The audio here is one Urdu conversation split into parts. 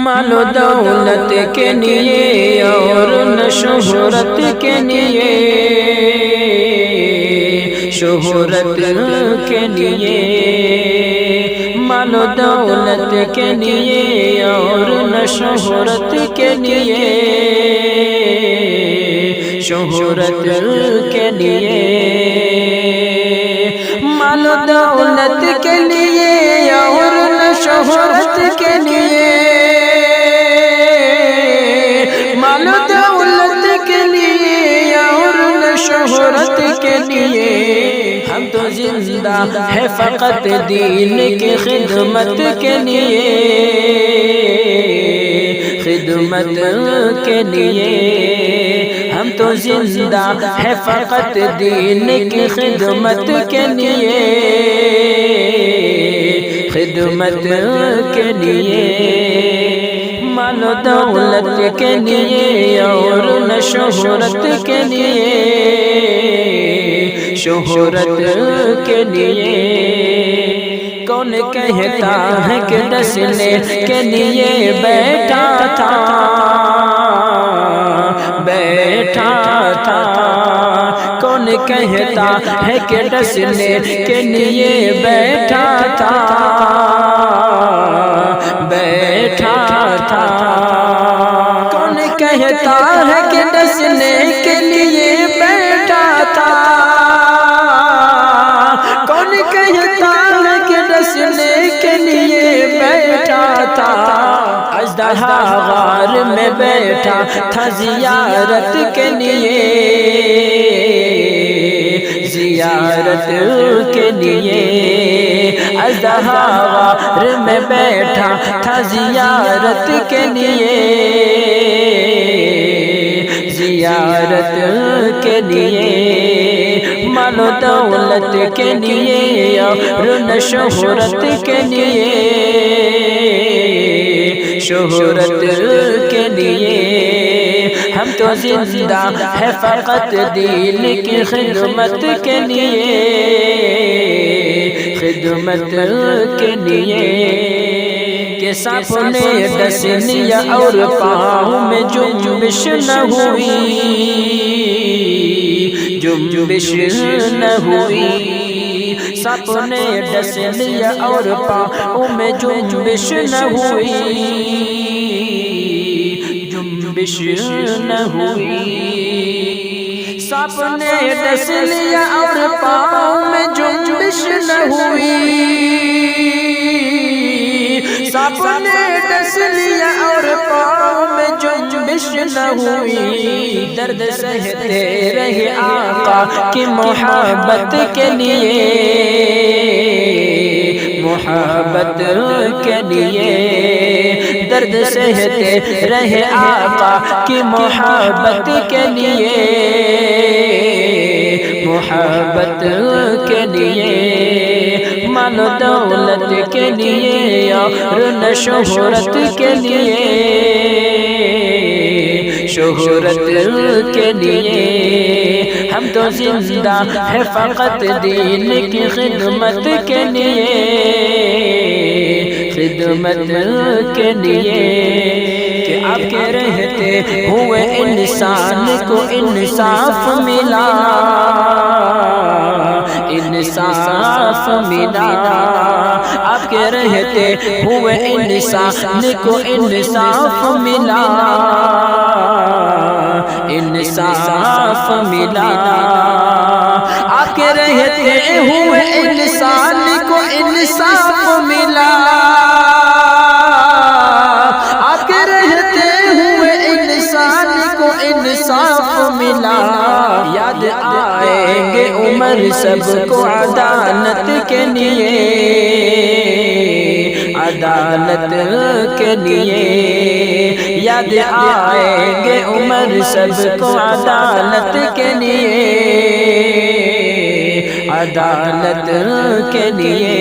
مال و دولت کے لیے اور نہ شہرت کے لیے، شہرت کے لیے، مال و دولت کے لیے اور نہ شہرت کے لیے، شہرت کے لیے، مال و دولت کے لیے اور نہ شہرت کے لیے، مال و دولت کے لیے اور نہ شہرت کے لیے، ہم تو زندہ ہے فقط دین کی خدمت کے لیے، خدمت کے لیے، ہم تو زندہ ہے فقط دین کی خدمت کے لیے، خدمت کے لیے، مال و دولت کے لیے اور نہ شہرت کے لیے، شہرت کے لیے، کون کہتا ہے کہ ڈسنے کے لیے بیٹھا تھا، بیٹھا تھا، کون کہتا ہے کہ ڈسنے کے لیے بیٹھا تھا، بیٹھا تھا، کون کہتا ہے کہ ڈسنے کے لیے بیٹھا تھا، کون کہتا ہے کہ ڈسنے کے لیے بیٹھا تھا، اژدہا غار میں بیٹھا تھا زیارت کے لیے، زیارت کے لیے، اژدہا غار میں بیٹھا تھا زیارت کے لیے، زیارت کے لیے، مال و دولت کے لیے اور نہ شہرت کے لیے، شہرت کے لیے، ہم تو زندہ ہے فقط دین کی خدمت کے لیے، خدمت کے لیے، کہ سانپ نے ڈس لیا اور پاؤں میں جنبش نہ ہوئی، جنبش نہ ہوئی، سانپ نے ڈس لیا اور پاؤں میں جنبش نہ ہوئی، جنبش نہ ہوئی، سانپ نے ڈس لیا اور پاؤں میں جنبش نہ ہوئی، سانپ نے ڈس لیا اور پاؤں میں جنبش نہ ہوئی، درد سہتے رہے آقا کی محبت کے لیے، محبت کے لیے، درد سہتے رہے آقا کی محبت کے لیے، محبت کے لیے، مال و دولت کے لیے اور نہ شہرت کے لیے، شہرت کے لیے، ہم تو زندہ ہے فقط دین کی خدمت کے لیے، خدمت کے لیے، کہ آپ کے رہتے ہوئے انسان کو انصاف ملا، انصاف ملا، آپ کے رہتے ہوئے انسان کو انصاف ملا، انصاف ملا، آپ کے رہتے ہوئے انسان کو انصاف ملا، آپ کے رہتے ہوئے انسان کو انصاف ملا، یاد آئیں گے عمر سب کو عدالت کے لیے، عدالت کے لیے، یاد آئیں گے عمر سب کو عدالت کے لیے، عدالت کے لیے،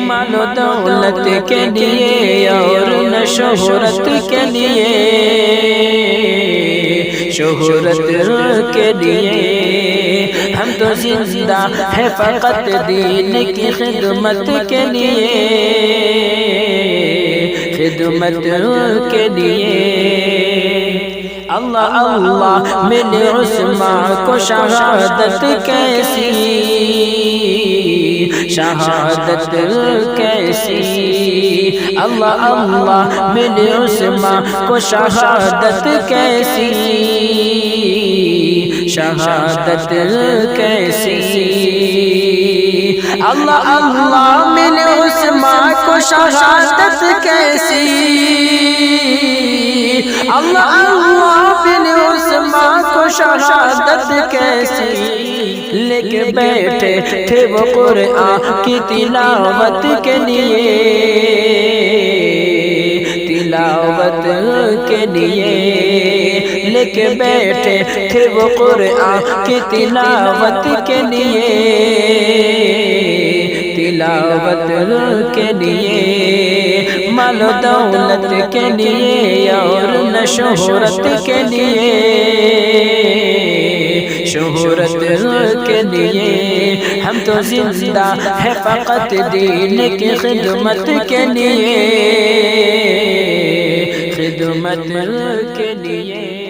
مال و دولت کے لیے اور نہ شہرت کے لیے، شہرت کے لیے، ہم تو زندہ ہے فقط دین کی خدمت کے لیے، خدمت کے لیے اللہ اللہ ملے عثمان کو شہادت کیسی شہادت کیسی اللہ اللہ ملے عثمان کو شہادت کیسی شہادت کیسی اللہ اللہ ملے عثمان کو شہادت کیسی اللہ اللہ ملے عثمان کو شہادت کیسی لے کے بیٹھے تھے وہ قرآن کی تلاوت کے لیے تلاوت کے لیے لے کے بیٹھے تھے وہ قرآن کی تلاوت کے لیے تلاوت کے لیے مال و دولت کے لیے اور نہ شہرت کے لیے شہرت کے لیے ہم تو زندہ ہے فقط دین کی خدمت کے لیے خدمت کے لیے